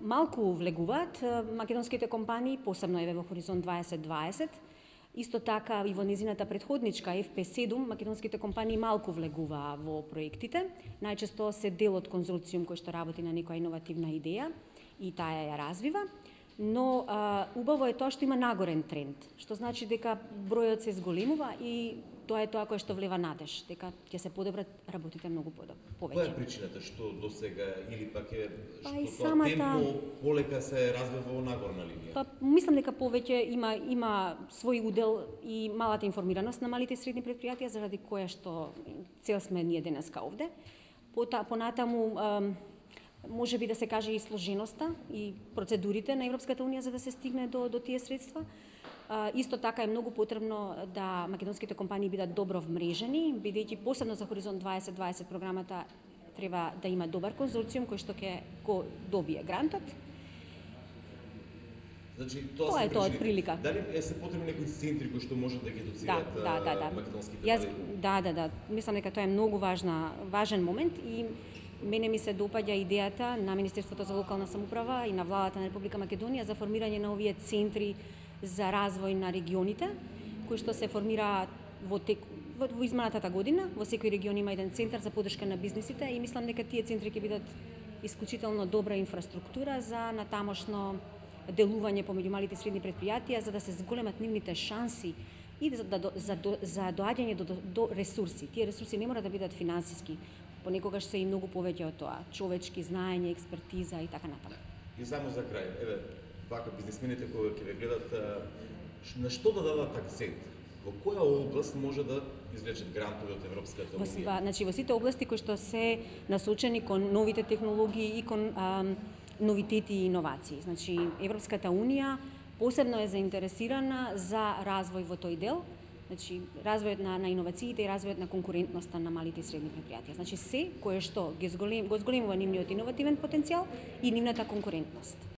Малку влегуваат македонските компании, посебно еве во Хоризонт 2020. Исто така и во низината предходничка FP7, македонските компании малку влегуваа во проектите. Најчесто се дел од конзорциум кој што работи на некоја иновативна идеја и таа ја развива. Но убаво е тоа што има нагорен тренд, што значи дека бројот се зголемува и тоа е тоа кое што влева надеж, дека ќе се подобрат работите многу повеќе. Која е причината што до сега или пак е што самата... темпо полека се развива во нагорна линија? Мислам дека повеќе има свој удел и малата информираност на малите и средни предпријатија, заради која што цел сме ние денеска овде. Понатаму може би да се каже и сложеноста и процедурите на Европската Унија за да се стигне до тие средства. Исто така е многу потребно да македонските компании бидат добро вмрежени, бидејќи посебно за Хоризонт 2020 програмата треба да има добар конзорциум кој што ќе го добие грантот. Значи, тоа е тоа од прилика. Дали се потребни некои центри кои што можат да ги едуцираат македонските компании? Да. Мислам дека тоа е многу важен момент и мене ми се допаѓа идејата на Министерството за локална самоуправа и на владата на Република Македонија за формирање на овие центри за развој на регионите, кои што се формираат во изминатата година. Во секој регион има еден центар за поддршка на бизнисите и мислам дека тие центри ќе бидат исклучително добра инфраструктура за натамошно делување помеѓу малите и средни предпријатија, за да се зголемат нивните шанси и за доаѓање до ресурси. Тие ресурси не мора да бидат финансиски, понекогаш се и многу повеќе од тоа, човечки знаење, експертиза и така натаму. И само за крај, еве, вака бизнисмените кои ќе ве гледат, на што да дадат акцент? Во која област може да извлечат грантови од Европската Унија? Значи, во сите области кои што се насочени кон новите технологии и кон новитети и иновации. Значи, Европската Унија посебно е заинтересирана за развој во тој дел, значи развојот на иновациите и развојот на конкурентноста на малите и средни предпријатија. Значи се кое што го зголемува нивниот иновативен потенцијал и нивната конкурентност.